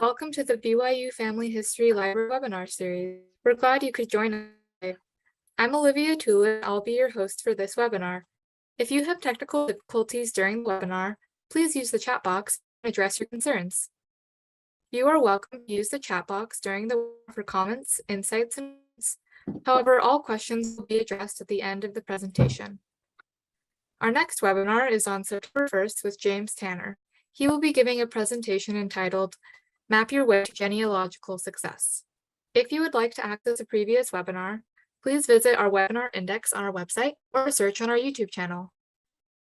Welcome to the BYU Family History Library webinar series. We're glad you could join us today. I'm Olivia Yturralde. I'll be your host for this webinar. If you have technical difficulties during the webinar, please use the chat box and address your concerns. You are welcome to use the chat box during the webinar for comments, insights, and questions. However, all questions will be addressed at the end of the presentation. Our next webinar is on September 1st with James Tanner. He will be giving a presentation entitled Map Your Way to Genealogical Success. If you would like to access a previous webinar, please visit our webinar index on our website or search on our YouTube channel.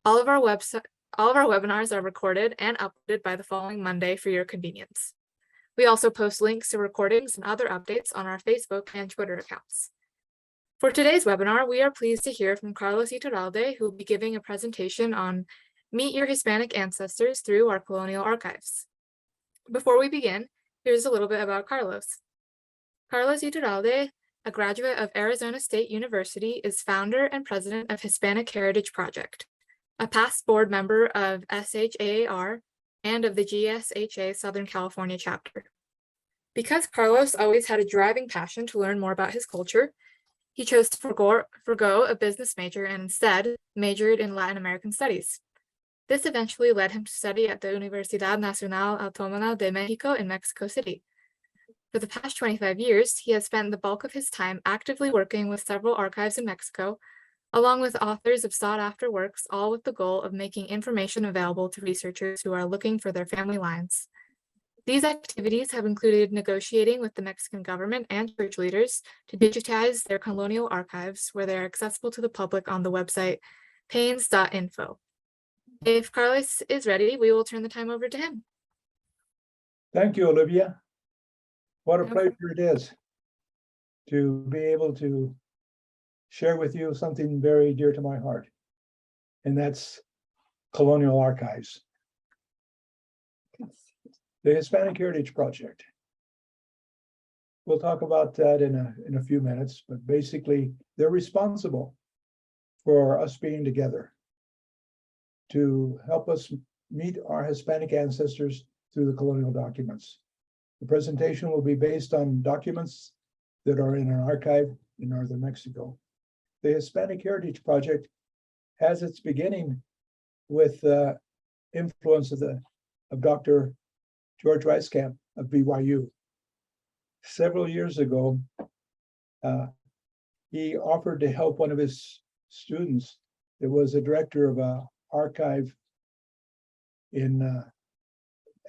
All of our webinars are recorded and uploaded by the following Monday for your convenience. We also post links to recordings and other updates on our Facebook and Twitter accounts. For today's webinar, we are pleased to hear from Carlos Yturralde, who will be giving a presentation on Meet Your Hispanic Ancestors through our Colonial Archives. Before we begin, here's a little bit about Carlos. Carlos Yturralde, a graduate of Arizona State University, is founder and president of Hispanic Heritage Project, a past board member of SHAAR and of the GSHA Southern California chapter. Because Carlos always had a driving passion to learn more about his culture, he chose to forgo a business major and instead majored in Latin American studies. This eventually led him to study at the Universidad Nacional Autónoma de Mexico in Mexico City. For the past 25 years, he has spent the bulk of his time actively working with several archives in Mexico, along with authors of sought-after works, all with the goal of making information available to researchers who are looking for their family lines. These activities have included negotiating with the Mexican government and church leaders to digitize their colonial archives, where they are accessible to the public on the website pains.info. If Carlos is ready, we will turn the time over to him. Thank you, Olivia. What a pleasure it is to be able to share with you something very dear to my heart, and that's Colonial Archives. The Hispanic Heritage Project. We'll talk about that in a few minutes, but basically they're responsible for us being together to help us meet our Hispanic ancestors through the colonial documents. The presentation will be based on documents that are in an archive in northern Mexico. The Hispanic Heritage Project has its beginning with influence of Dr. George Weiskamp of BYU. Several years ago, he offered to help one of his students that was a director of an archive in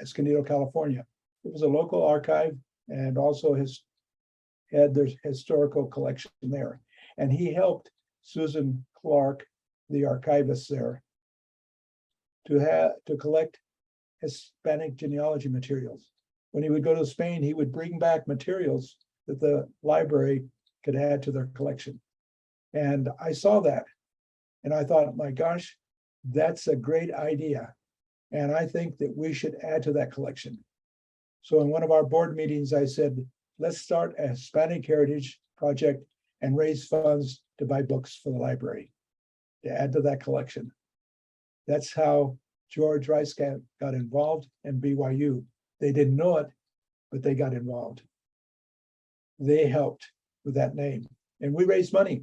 Escondido, California. It was a local archive and also had their historical collection there. And he helped Susan Clark, the archivist there, to collect Hispanic genealogy materials. When he would go to Spain, he would bring back materials that the library could add to their collection. And I saw that, and I thought, my gosh, that's a great idea. And I think that we should add to that collection. So in one of our board meetings, I said, let's start a Hispanic Heritage Project and raise funds to buy books for the library to add to that collection. That's how George Weiskamp got involved and BYU. They didn't know it, but they got involved. They helped with that name. And we raised money.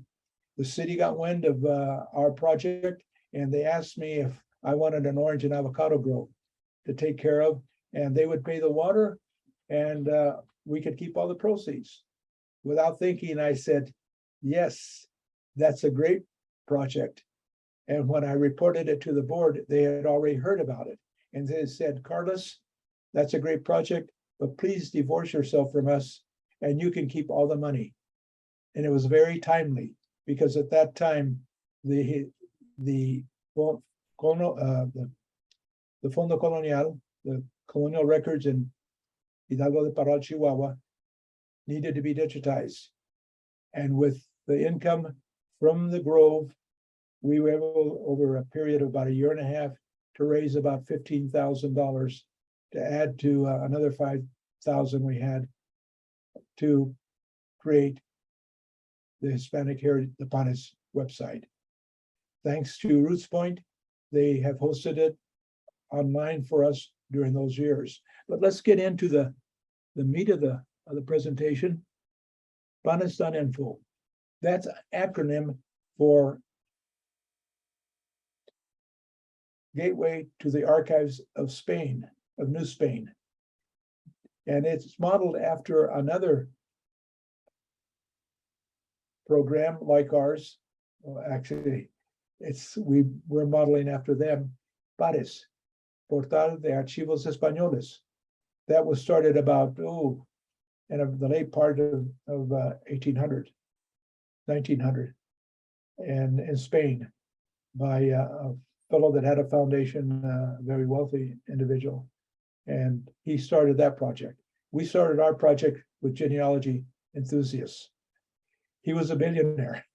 The city got wind of our project, and they asked me if I wanted an orange and avocado grove to take care of, and they would pay the water, and we could keep all the proceeds. Without thinking, I said, yes, that's a great project. And when I reported it to the board, they had already heard about it. And they said, Carlos, that's a great project, but please divorce yourself from us and you can keep all the money. And it was very timely because at that time, the Fondo Colonial, the colonial records in Hidalgo de Parral, Chihuahua, needed to be digitized. And with the income from the Grove, we were able, over a period of about a year and a half, to raise about $15,000 to add to another $5,000 we had to create the Hispanic Heritage, the PANES website. Thanks to Roots Point, they have hosted it online for us during those years. But let's get into the the meat of the presentation, Panestan.info. That's an acronym for Gateway to the Archives of Spain, of New Spain. And it's modeled after another program like ours. Well, actually, we're modeling after them. PARES, Portal de Archivos Españoles. That was started about, in the late part of 1800, 1900, and in Spain by a fellow that had a foundation, a very wealthy individual. And he started that project. We started our project with genealogy enthusiasts. He was a billionaire.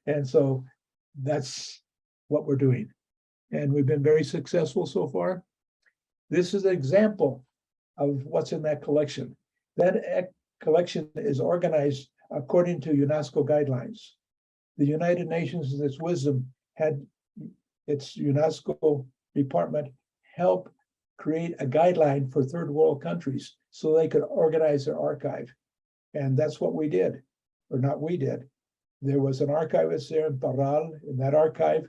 And so that's what we're doing. And we've been very successful so far. This is an example of what's in that collection. That collection is organized according to UNESCO guidelines. The United Nations, in its wisdom, had its UNESCO department help create a guideline for third world countries so they could organize their archive. And that's what we did, or not we did. There was an archivist there in Parral, in that archive,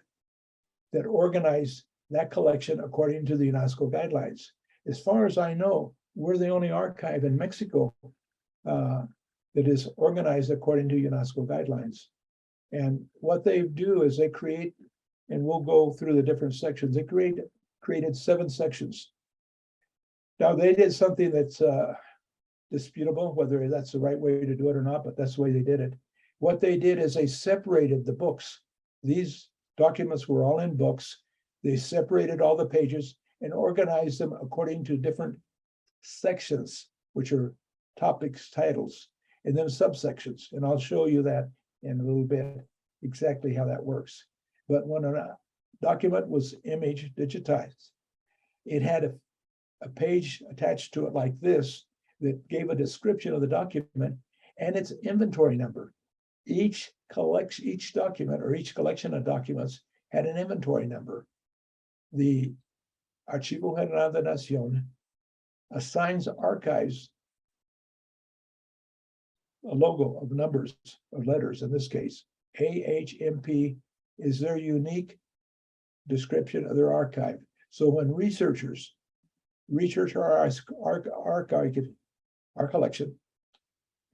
that organized that collection according to the UNESCO guidelines. As far as I know, we're the only archive in Mexico that is organized according to UNESCO guidelines. And what they do is they create, and we'll go through the different sections, they created 7 sections. Now, they did something that's disputable, whether that's the right way to do it or not, but that's the way they did it. What they did is they separated the books. These documents were all in books. They separated all the pages and organized them according to different sections, which are topics, titles, and then subsections. And I'll show you that in a little bit, exactly how that works. But when a document was image digitized, it had a page attached to it like this that gave a description of the document and its inventory number. Each document or each collection of documents had an inventory number. The Archivo General de Nación assigns archives a logo of numbers, of letters in this case. AHMP is their unique description of their archive. So when researchers research our collection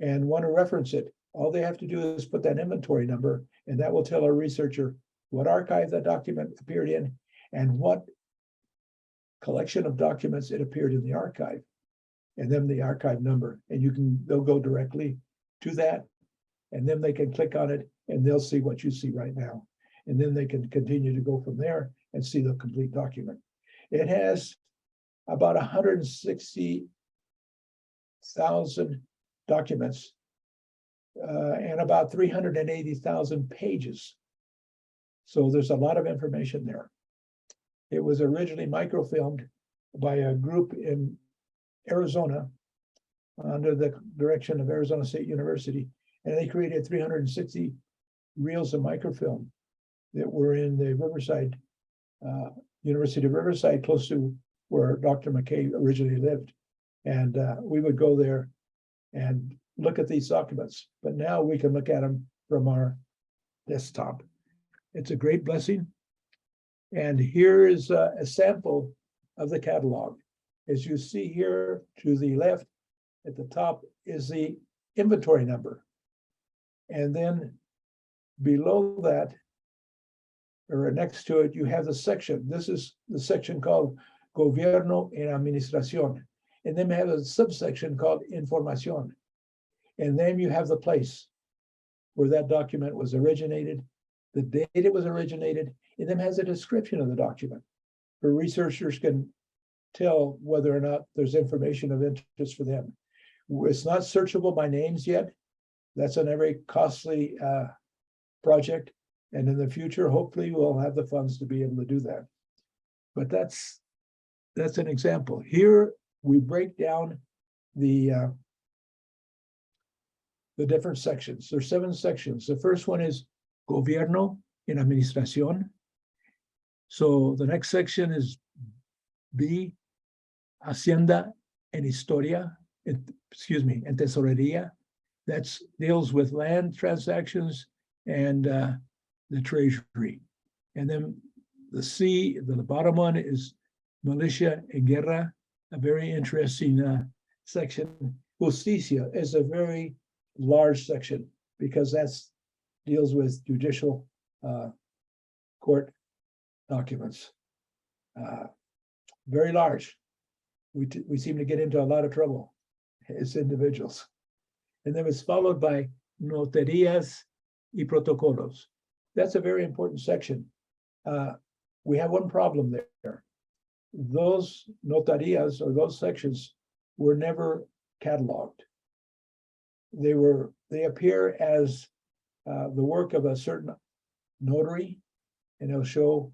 and want to reference it, all they have to do is put that inventory number, and that will tell a researcher what archive that document appeared in and what collection of documents it appeared in the archive, and then the archive number. And they'll go directly to that, and then they can click on it and they'll see what you see right now. And then they can continue to go from there and see the complete document. It has about 160,000 documents and about 380,000 pages. So there's a lot of information there. It was originally microfilmed by a group in Arizona under the direction of Arizona State University, and they created 360 reels of microfilm that were in the Riverside, University of Riverside, close to where Dr. McKay originally lived. And we would go there and look at these documents, but now we can look at them from our desktop. It's a great blessing. And here is a sample of the catalog. As you see here to the left at the top is the inventory number. And then below that, or next to it, you have the section. This is the section called Gobierno en Administración. And then we have a subsection called Información. And then you have the place where that document was originated, the date it was originated, and then has a description of the document, where researchers can tell whether or not there's information of interest for them. It's not searchable by names yet. That's a very costly project. And in the future, hopefully we'll have the funds to be able to do that. But that's an example. Here we break down the different sections. There's 7 sections. The first one is Gobierno en Administración. So the next section is B, Hacienda and historia, and tesorería. That's deals with land transactions and the treasury. And then the bottom one is militia and guerra, a very interesting section. Justicia is a very large section because that's deals with judicial court documents. Very large. We seem to get into a lot of trouble as individuals. And then it's followed by notarías y protocolos. That's a very important section. We have one problem there. Those notarías or those sections were never cataloged. They appear as the work of a certain notary, and he'll show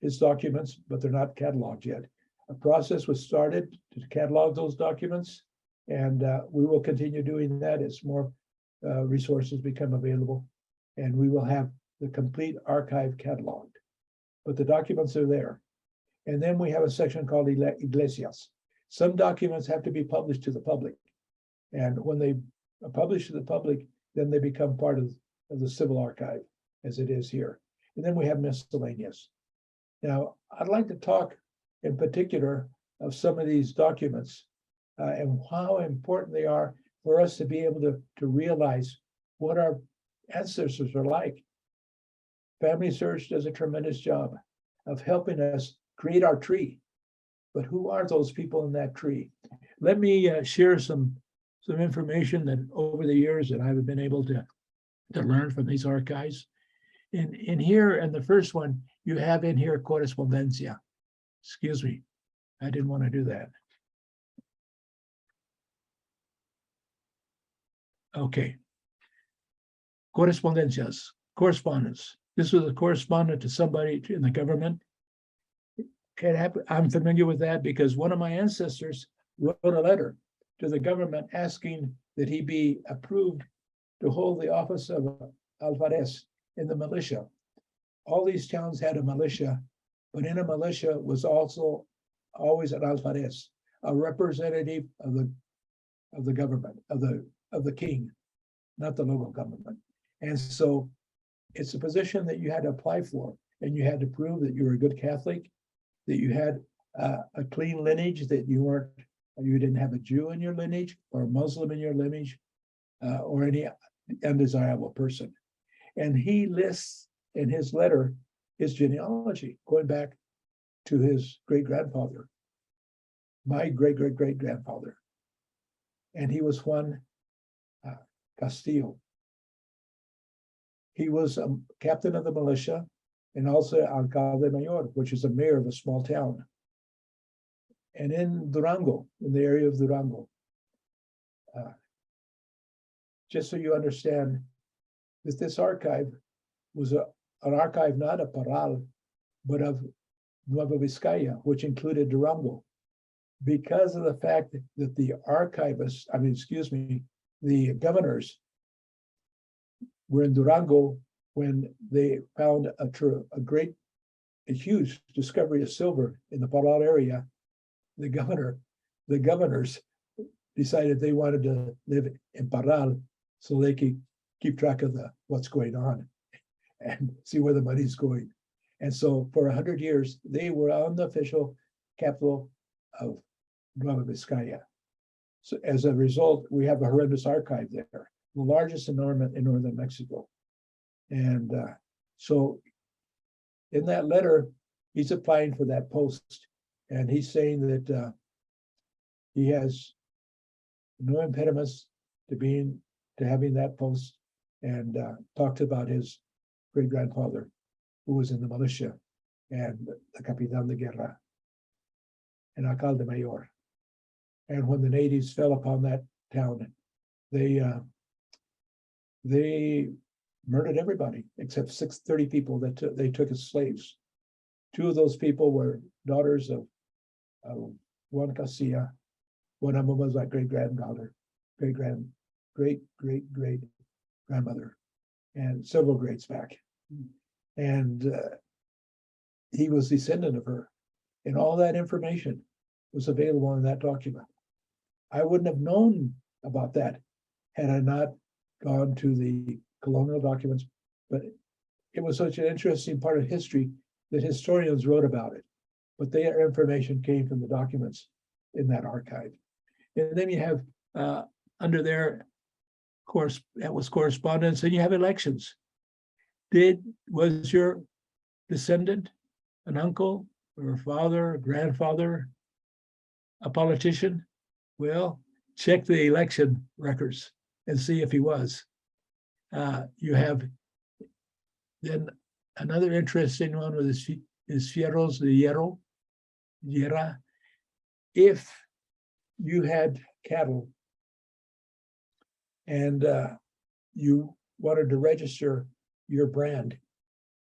his documents, but they're not cataloged yet. A process was started to catalog those documents, and we will continue doing that as more resources become available, and we will have the complete archive cataloged. But the documents are there. And then we have a section called iglesias. Some documents have to be published to the public. And when they are published to the public, then they become part of the civil archive, as it is here. And then we have miscellaneous. Now, I'd like to talk in particular of some of these documents and how important they are for us to be able to realize what our ancestors are like. Family Search does a tremendous job of helping us create our tree. But who are those people in that tree? Let me share some information that over the years that I've been able to learn from these archives. In here, and the first one, you have in here correspondencia. Excuse me, I didn't want to do that. Okay. Correspondencias, correspondence. This was a correspondent to somebody in the government. I'm familiar with that because one of my ancestors wrote a letter to the government asking that he be approved to hold the office of alvarez in the militia. All these towns had a militia, but in a militia was also always an alvarez, a representative of the government, of the king, not the local government. And so it's a position that you had to apply for, and you had to prove that you were a good Catholic, that you had a clean lineage, that you didn't have a Jew in your lineage or a Muslim in your lineage, or any undesirable person. And he lists in his letter his genealogy, going back to his great-grandfather, my great-great-great-grandfather. And he was Juan Castillo. He was a captain of the militia and also alcalde mayor, which is a mayor of a small town. And in Durango, in the area of Durango, just so you understand that this archive was an archive not of Parral, but of Nueva Vizcaya, which included Durango, because of the fact that the archivists, the governors were in Durango when they found a huge discovery of silver in the Parral area. The governors decided they wanted to live in Parral so they could keep track of what's going on and see where the money's going. And so for 100 years, they were unofficial capital of Nueva Vizcaya. So as a result, we have a horrendous archive there, the largest in northern Mexico. And so in that letter, he's applying for that post, and he's saying that he has no impediments to having that post, and talked about his great-grandfather who was in the militia and the Capitán de Guerra and alcalde mayor. And when the natives fell upon that town, they murdered everybody except 30 people that they took as slaves. 2 of those people were daughters of Juan Castilla. One of them was my great-grandmother, great-great-great-grandmother, and several grades back. And he was descendant of her. And all that information was available in that document. I wouldn't have known about that had I not gone to the colonial documents. But it was such an interesting part of history that historians wrote about it. But their information came from the documents in that archive. And then you have under there, course, that was correspondence, and you have elections. Was your descendant an uncle or a father, a grandfather, a politician? Well, check the election records and see if he was. You have then another interesting one with his fierros de hierro, hierra. If you had cattle and you wanted to register your brand,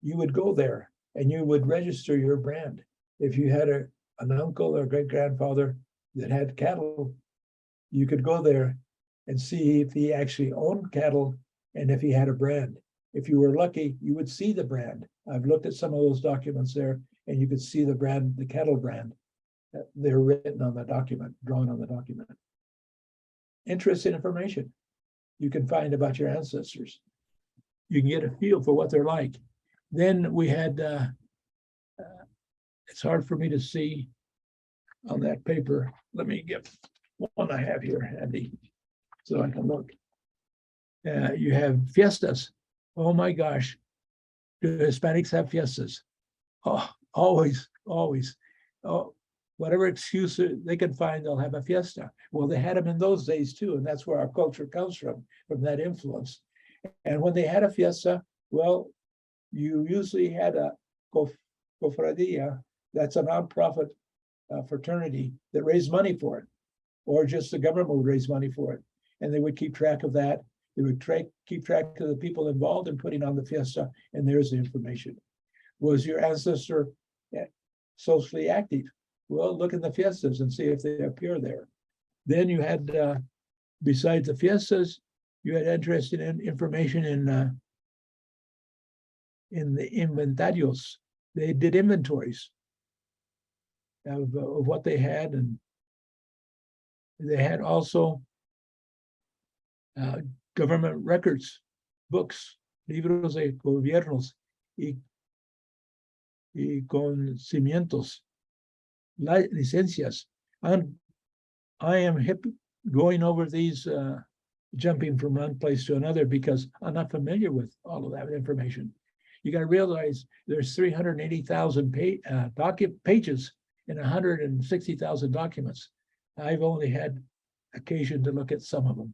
you would go there and you would register your brand. If you had an uncle or great-grandfather that had cattle, you could go there and see if he actually owned cattle and if he had a brand. If you were lucky, you would see the brand. I've looked at some of those documents there, and you could see the brand, the cattle brand. They're written on the document, drawn on the document. Interesting information you can find about your ancestors. You can get a feel for what they're like. Then we had, it's hard for me to see on that paper. Let me get one I have here handy so I can look. You have fiestas. Oh my gosh, do Hispanics have fiestas? Oh, always, always. Oh, whatever excuse they can find, they'll have a fiesta. Well, they had them in those days too, and that's where our culture comes from that influence. And when they had a fiesta, well, you usually had a cofradia, that's a nonprofit fraternity that raised money for it, or just the government would raise money for it. And they would keep track of that. They would keep track of the people involved in putting on the fiesta, and there's the information. Was your ancestor socially active? Well, look at the fiestas and see if they appear there. Then you had, besides the fiestas, you had interesting information in the inventarios. They did inventories of what they had, and they had also government records, books, libros de gobiernos y conocimientos, licencias. And I am going over these, jumping from one place to another because I'm not familiar with all of that information. You got to realize there's 380,000 pages and 160,000 documents. I've only had occasion to look at some of them.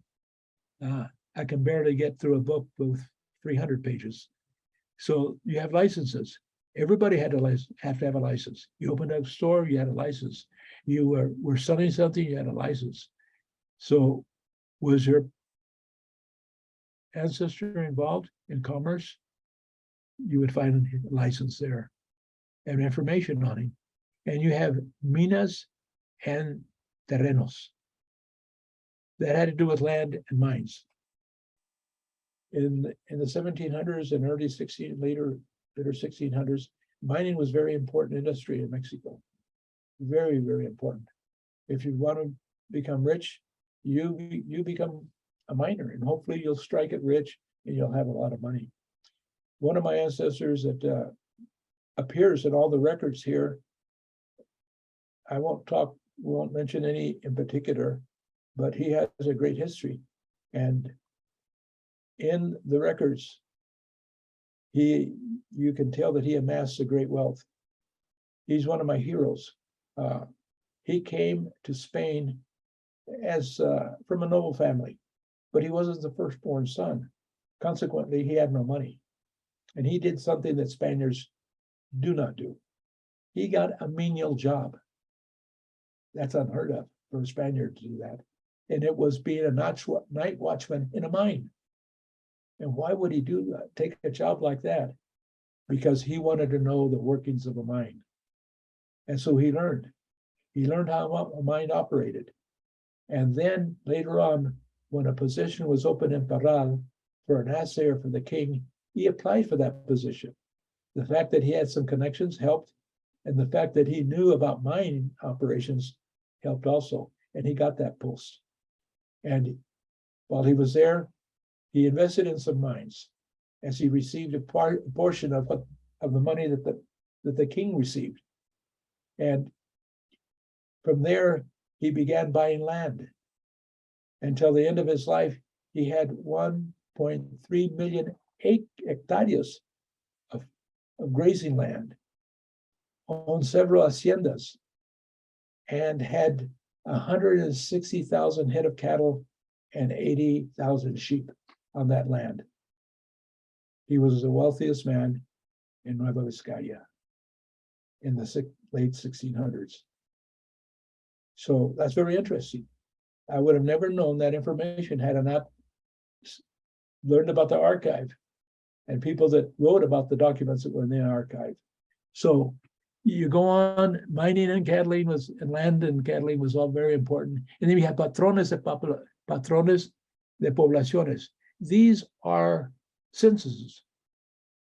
I can barely get through a book with 300 pages. So you have licenses. Everybody had to have a license. You opened up a store, you had a license. You were selling something, you had a license. So was your ancestor involved in commerce? You would find a license there and information on him. And you have minas and terrenos. That had to do with land and mines. In the 1700s and early later 1600s, mining was very important industry in Mexico. Very, very important. If you want to become rich, you become a miner, and hopefully you'll strike it rich and you'll have a lot of money. One of my ancestors that appears in all the records here, I won't mention any in particular, but he has a great history. And in the records, you can tell that he amassed a great wealth. He's one of my heroes. He came to Spain as from a noble family, but he wasn't the firstborn son. Consequently, he had no money. And he did something that Spaniards do not do. He got a menial job. That's unheard of for a Spaniard to do that. And it was being a night watchman in a mine. And why would he do that? Take a job like that? Because he wanted to know the workings of a mine. And so he learned. He learned how a mine operated. And then later on, when a position was open in Parral for an assayer for the king, he applied for that position. The fact that he had some connections helped, and the fact that he knew about mine operations helped also, and he got that post. And while he was there, he invested in some mines, as he received a portion of the money that the king received. And from there, he began buying land. Until the end of his life, he had 1.3 million hectares of grazing land, owned several haciendas, and had 160,000 head of cattle and 80,000 sheep on that land. He was the wealthiest man in Nueva Vizcaya in the late 1600s. So that's very interesting. I would have never known that information had I not learned about the archive and people that wrote about the documents that were in the archive. So you go on, mining and cattle was, and land and cattle was all very important. And then we have patrones de poblaciones. These are censuses.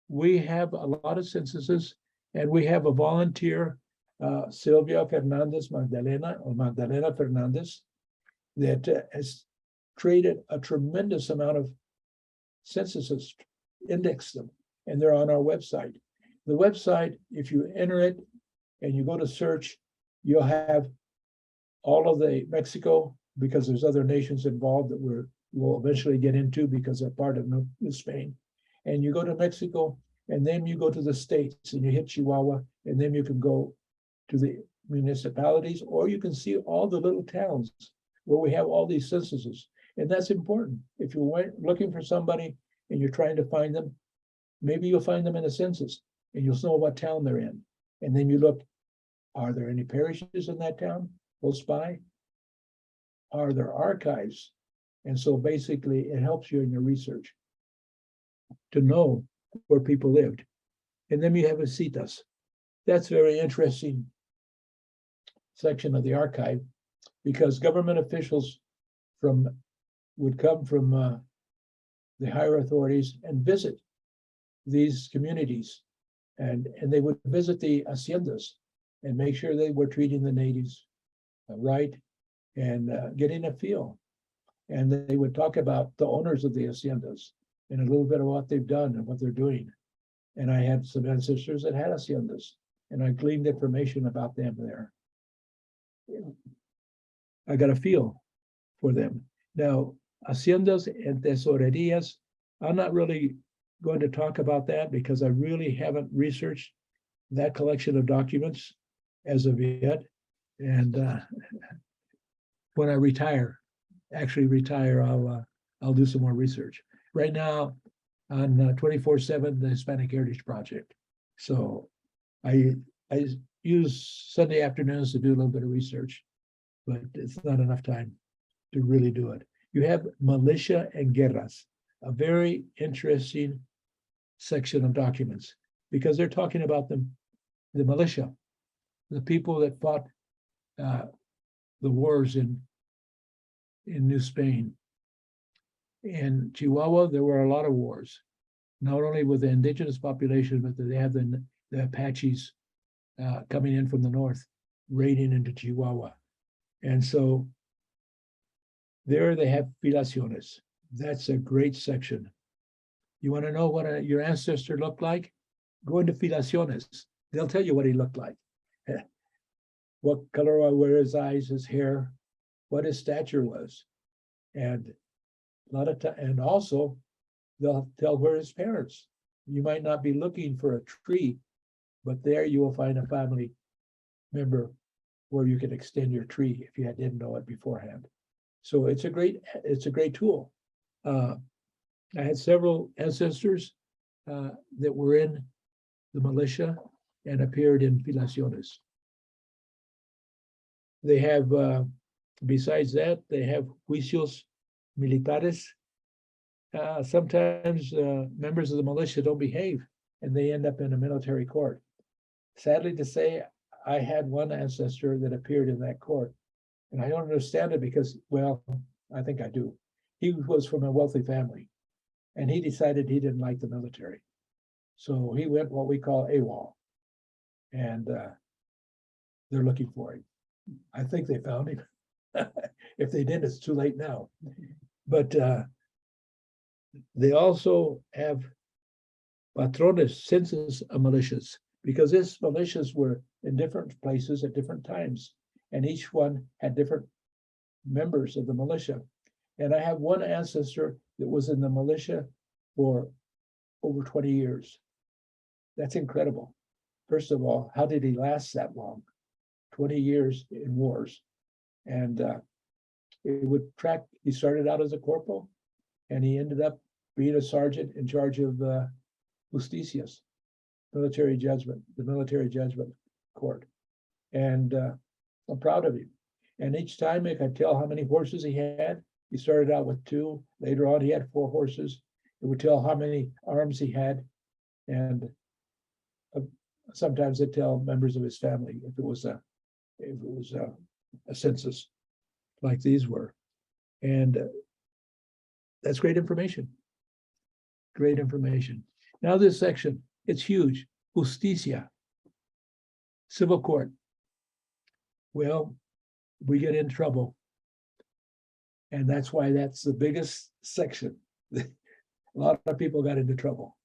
We have a lot of censuses, and we have a volunteer, Sylvia Fernandez Magdalena Fernandez, that has created a tremendous amount of censuses, indexed them, and they're on our website. The website, if you enter it and you go to search, you'll have all of the Mexico, because there's other nations involved that we'll eventually get into because they're part of New Spain. And you go to Mexico, and then you go to the states, and you hit Chihuahua, and then you can go to the municipalities, or you can see all the little towns where we have all these censuses. And that's important. If you're looking for somebody and you're trying to find them, maybe you'll find them in a census and you'll know what town they're in. And then you look, are there any parishes in that town close by? Are there archives? And so basically it helps you in your research to know where people lived. And then you have visitas. That's very interesting section of the archive, because government officials would come from the higher authorities and visit these communities, and they would visit the haciendas and make sure they were treating the natives right and getting a feel. And they would talk about the owners of the haciendas and a little bit of what they've done and what they're doing. And I had some ancestors that had haciendas, and I gleaned information about them there. I got a feel for them. Now, haciendas and tesorerias, I'm not really going to talk about that because I really haven't researched that collection of documents as of yet. And when I actually retire, I'll do some more research. Right now, on 24/7, the Hispanic Heritage Project. So I use Sunday afternoons to do a little bit of research, but it's not enough time to really do it. You have militia and guerras, a very interesting section of documents, because they're talking about the militia, the people that fought the wars in New Spain. In Chihuahua, there were a lot of wars, not only with the indigenous population, but they have the Apaches coming in from the north, raiding into Chihuahua. And so there they have filaciones. That's a great section. You want to know what your ancestor looked like? Go into filaciones. They'll tell you what he looked like. What color were his eyes, his hair, what his stature was. And a lot of time, and also they'll tell where his parents. You might not be looking for a tree, but there you will find a family member where you can extend your tree if you didn't know it beforehand. So it's a great tool. I had several ancestors that were in the militia and appeared in filaciones. They have, besides that, they have juicios militares. Sometimes members of the militia don't behave and they end up in a military court. Sadly to say, I had one ancestor that appeared in that court, and I don't understand it because, well, I think I do. He was from a wealthy family, and he decided he didn't like the military. So he went what we call AWOL, and they're looking for him. I think they found him. If they didn't, it's too late now. But they also have patrones, census militias, because these militias were in different places at different times, and each one had different members of the militia. And I have one ancestor that was in the militia for over 20 years. That's incredible. First of all, how did he last that long? 20 years in wars. And it would track, he started out as a corporal, and he ended up being a sergeant in charge of justicias, military judgment, the military judgment court. And I'm proud of him. And each time I could tell how many horses he had. He started out with 2. Later on, he had 4 horses. It would tell how many arms he had. And sometimes it tell members of his family if it was a census like these were. And that's great information. Great information. Now this section, it's huge. Justicia, civil court. Well, we get in trouble. And that's why that's the biggest section. A lot of people got into trouble.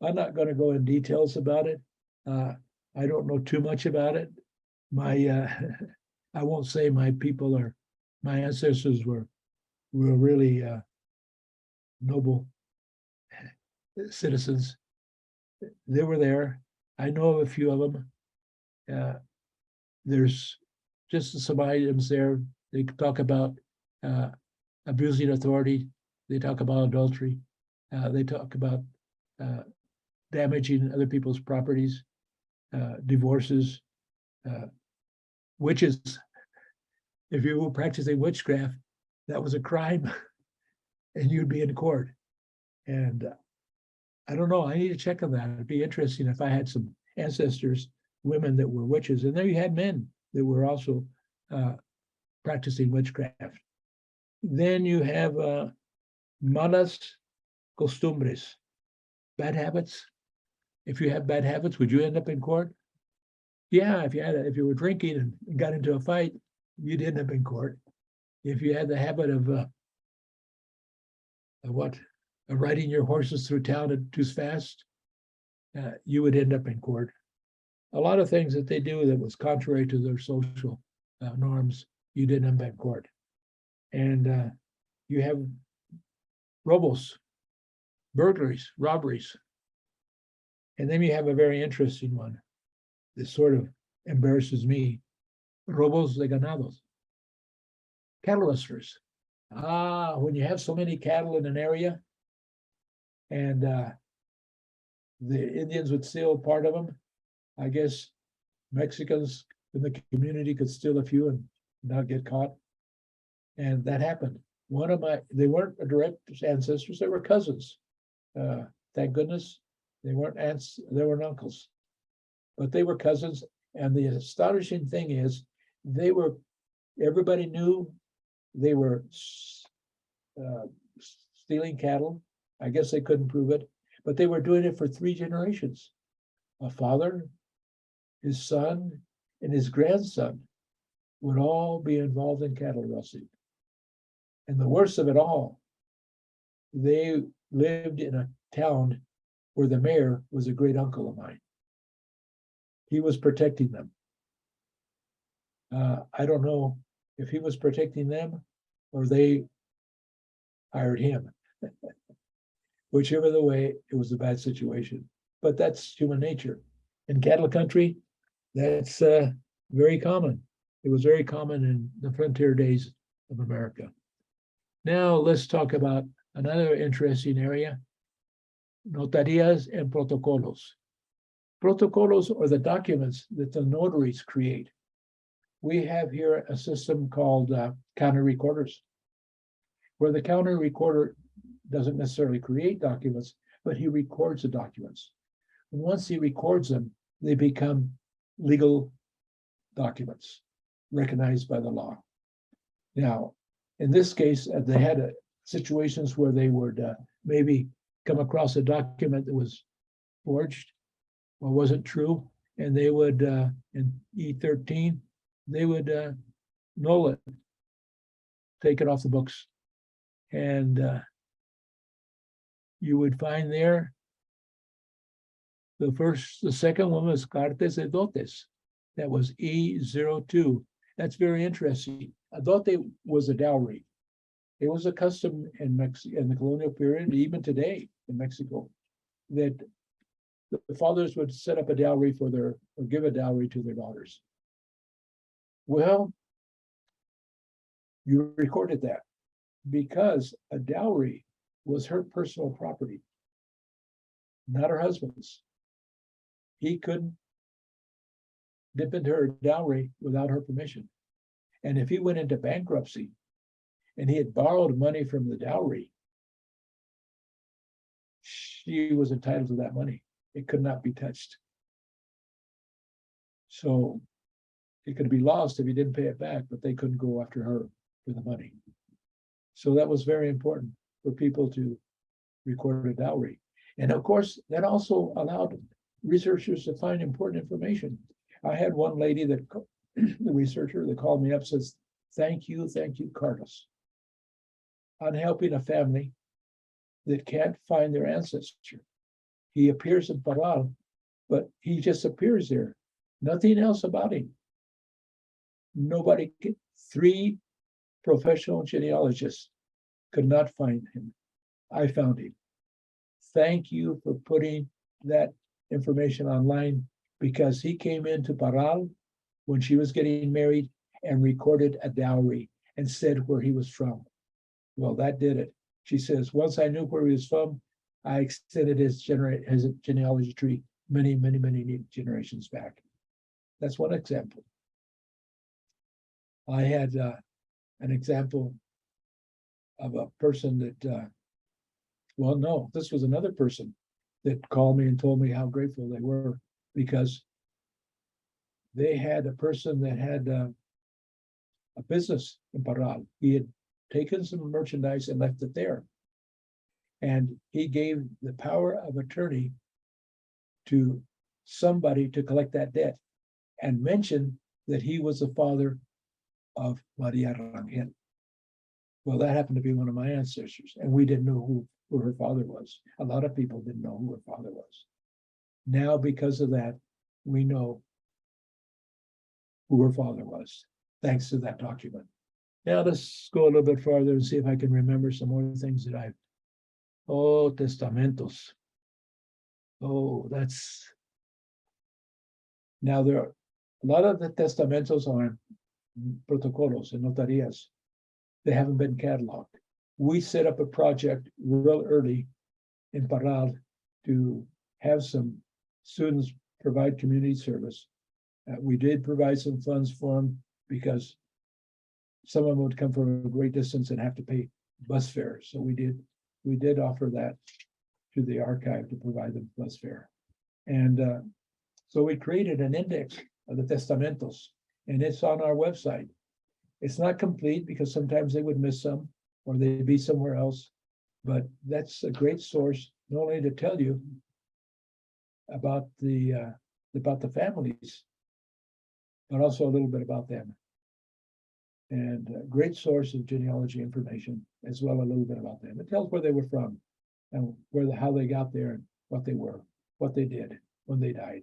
I'm not going to go in details about it. I don't know too much about it. I won't say my ancestors were really noble citizens. They were there. I know of a few of them. There's just some items there. They talk about abusing authority. They talk about adultery. They talk about damaging other people's properties, divorces, witches. If you were practicing witchcraft, that was a crime, and you'd be in court. And I don't know, I need to check on that. It'd be interesting if I had some ancestors, women that were witches, and there you had men that were also practicing witchcraft. Then you have malas costumbres, bad habits. If you have bad habits, would you end up in court? Yeah, if you were drinking and got into a fight, you'd end up in court. If you had the habit of riding your horses through town too fast, you would end up in court. A lot of things that they do that was contrary to their social norms, you'd end up in court. And you have robos, burglaries, robberies. And then you have a very interesting one. This sort of embarrasses me. Robos de ganados. Cattle rustlers. When you have so many cattle in an area, and the Indians would steal part of them, I guess Mexicans in the community could steal a few and not get caught. And that happened. They weren't direct ancestors, they were cousins. Thank goodness they weren't aunts, they weren't uncles, but they were cousins. And the astonishing thing is, everybody knew they were stealing cattle. I guess they couldn't prove it, but they were doing it for 3 generations. A father, his son, and his grandson would all be involved in cattle rustling. And the worst of it all, they lived in a town where the mayor was a great uncle of mine. He was protecting them. I don't know if he was protecting them or they hired him. Whichever the way, it was a bad situation. But that's human nature. In cattle country, that's very common. It was very common in the frontier days of America. Now let's talk about another interesting area, notarias and protocolos. Protocolos are the documents that the notaries create. We have here a system called county recorders, where the county recorder doesn't necessarily create documents, but he records the documents. And once he records them, they become legal documents recognized by the law. Now, in this case, they had situations where they would maybe come across a document that was forged or wasn't true, and they would, in E13, they would null it taken off the books. And you would find there the second one was Cartes de Dotes. That was E02. That's very interesting. A dote was a dowry. It was a custom in the colonial period, even today in Mexico, that the fathers would set up a dowry or give a dowry to their daughters. Well, you recorded that because a dowry was her personal property, not her husband's. He couldn't dip into her dowry without her permission. And if he went into bankruptcy and he had borrowed money from the dowry, she was entitled to that money. It could not be touched. So it could be lost if he didn't pay it back, but they couldn't go after her for the money. So that was very important for people to record a dowry. And of course, that also allowed researchers to find important information. I had one lady that, the researcher that called me up, says, thank you, Carlos, on helping a family that can't find their ancestor. He appears in Parral, but he just appears there. Nothing else about him. Nobody, 3 professional genealogists could not find him. I found him. Thank you for putting that information online, because he came into Parral when she was getting married and recorded a dowry and said where he was from. Well, that did it. She says, once I knew where he was from, I extended his genealogy tree many generations back. That's one example. I had an example of a person that, well, no, this was another person that called me and told me how grateful they were, because they had a person that had a business in Parral. He had taken some merchandise and left it there. And he gave the power of attorney to somebody to collect that debt and mentioned that he was the father of Maria Rangel. Well, that happened to be one of my ancestors, and we didn't know who her father was. A lot of people didn't know who her father was. Now, because of that, we know who her father was, thanks to that document. Now, let's go a little bit farther and see if I can remember some more things that I've. Oh, testamentos. Oh, that's. Now, there are a lot of the testamentos are protocolos and notarias. They haven't been cataloged. We set up a project real early in Parral to have some students provide community service. We did provide some funds for them because some of them would come from a great distance and have to pay bus fare. So we did offer that to the archive to provide them bus fare. And so we created an index of the testamentos, and it's on our website. It's not complete because sometimes they would miss some or they'd be somewhere else, but that's a great source, not only to tell you about the families, but also a little bit about them. And a great source of genealogy information, as well a little bit about them. It tells where they were from and how they got there and what they were, what they did when they died.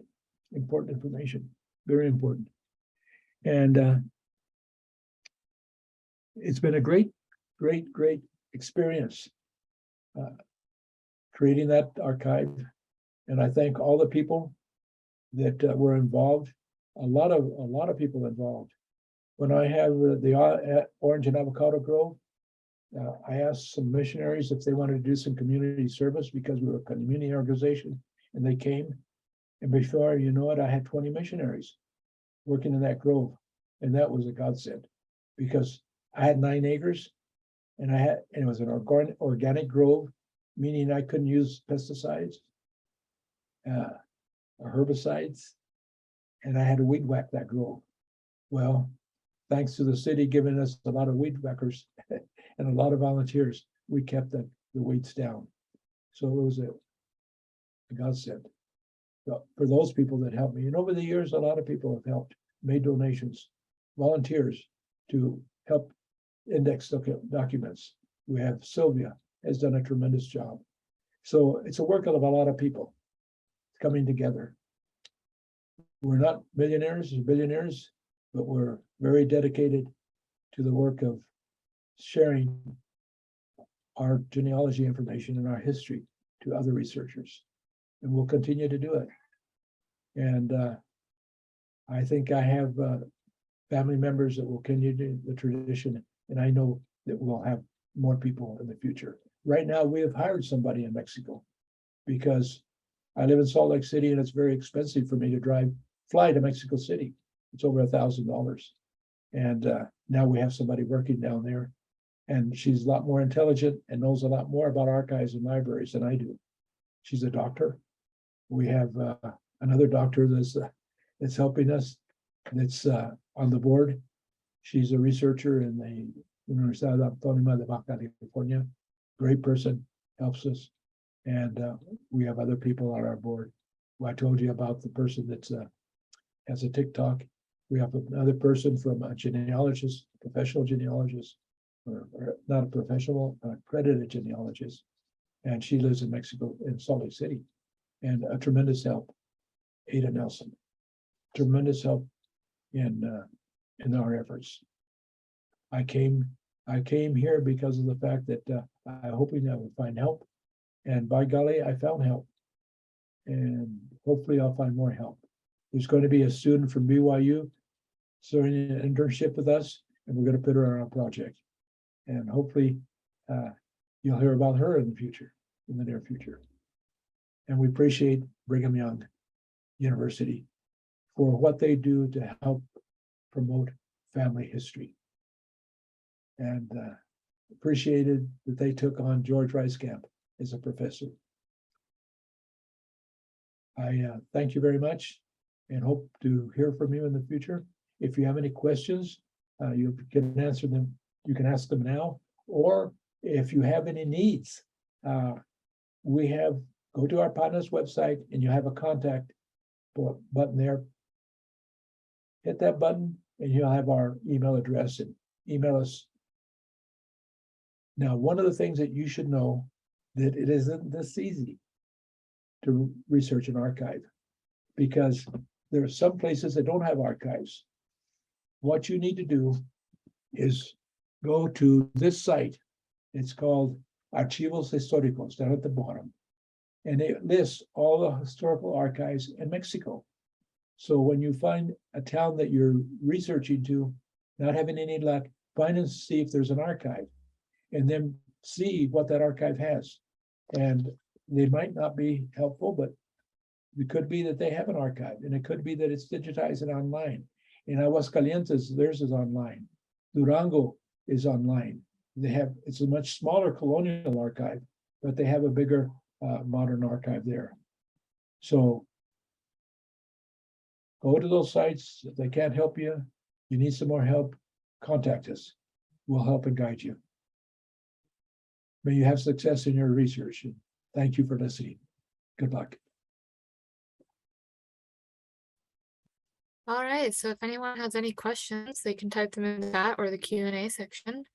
Important information, very important. And it's been a great experience creating that archive. And I thank all the people that were involved. A lot of people involved. When I have the Orange and Avocado Grove, I asked some missionaries if they wanted to do some community service because we were a community organization, and they came. And before you know it, I had 20 missionaries working in that grove, and that was a godsend because I had 9 acres, and it was an organic grove, meaning I couldn't use pesticides, or herbicides, and I had to weed whack that grove. Well, thanks to the city giving us a lot of weed whackers and a lot of volunteers, we kept the weeds down. So it was a godsend for those people that helped me. And over the years, a lot of people have helped, made donations, volunteers to help index documents. We have Sylvia has done a tremendous job. So it's a work of a lot of people coming together. We're not millionaires or billionaires, but we're very dedicated to the work of sharing our genealogy information and our history to other researchers. And we'll continue to do it. And I think I have family members that will continue the tradition, and I know that we'll have more people in the future. Right now, we have hired somebody in Mexico because I live in Salt Lake City and it's very expensive for me to fly to Mexico City. It's over $1,000. And now we have somebody working down there, and she's a lot more intelligent and knows a lot more about archives and libraries than I do. She's a doctor. We have another doctor that's helping us, that's on the board. She's a researcher in the Universidad Autónoma de Baja California. Great person, helps us. And we have other people on our board. Well, I told you about the person that's has a TikTok. We have another person from a genealogist, professional genealogist, or not a professional, accredited genealogist. And she lives in Mexico, in Salt Lake City. And a tremendous help, Ada Nelson. Tremendous help in our efforts. I came here because of the fact that I hoping I would find help, and by golly, I found help, and hopefully I'll find more help. There's going to be a student from BYU starting an internship with us, and we're going to put her on our project, and hopefully you'll hear about her in the near future. And we appreciate Brigham Young University for what they do to help promote family history. And appreciated that they took on George Rice-Camp as a professor. I thank you very much and hope to hear from you in the future. If you have any questions, you can answer them. You can ask them now, or if you have any needs, go to our partner's website and you have a contact button there. Hit that button and you'll have our email address, and email us. Now, one of the things that you should know, that it isn't this easy to research an archive, because there are some places that don't have archives. What you need to do is go to this site. It's called Archivos Históricos, down at the bottom. And it lists all the historical archives in Mexico. So when you find a town that you're researching to, not having any luck, find and see if there's an archive, and then see what that archive has. And they might not be helpful, but it could be that they have an archive, and it could be that it's digitized and online. In Aguascalientes, theirs is online. Durango is online. It's a much smaller colonial archive, but they have a bigger modern archive there. So go to those sites. If they can't help you, you need some more help, contact us. We'll help and guide you. May you have success in your research. And thank you for listening. Good luck. All right, so if anyone has any questions, they can type them in the chat or the Q&A section.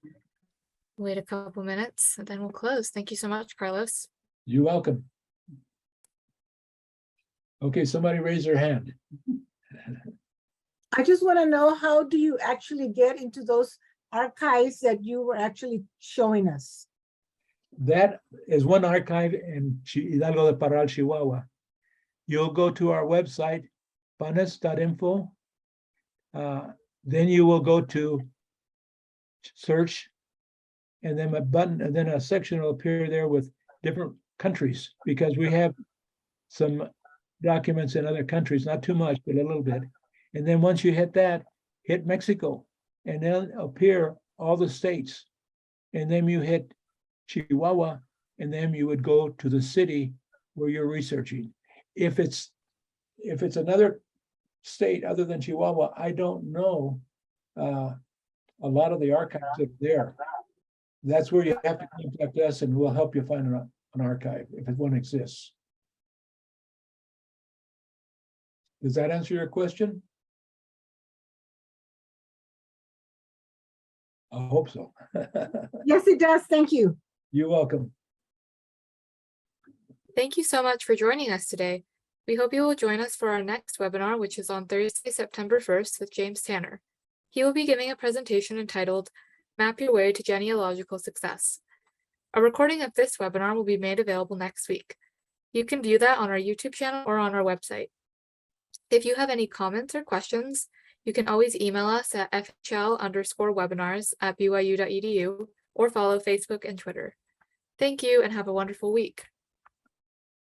Wait a couple minutes, and then we'll close. Thank you so much, Carlos. You're welcome. Okay, somebody raise their hand. I just want to know, how do you actually get into those archives that you were actually showing us? That is one archive in Hidalgo de Parral, Chihuahua. You'll go to our website, panes.info. Then you will go to search, and then a button, and then a section will appear there with different countries, because we have some documents in other countries, not too much, but a little bit. And then once you hit that, hit Mexico, and then appear all the states. And then you hit Chihuahua, and then you would go to the city where you're researching. If it's another state other than Chihuahua, I don't know. A lot of the archives are there. That's where you have to contact us, and we'll help you find an archive if one exists. Does that answer your question? I hope so. Yes, it does. Thank you. You're welcome. Thank you so much for joining us today. We hope you will join us for our next webinar, which is on Thursday, September 1st with James Tanner. He will be giving a presentation entitled Map Your Way to Genealogical Success. A recording of this webinar will be made available next week. You can view that on our YouTube channel or on our website. If you have any comments or questions, you can always email us at fhl_webinars@byu.edu or follow Facebook and Twitter. Thank you and have a wonderful week.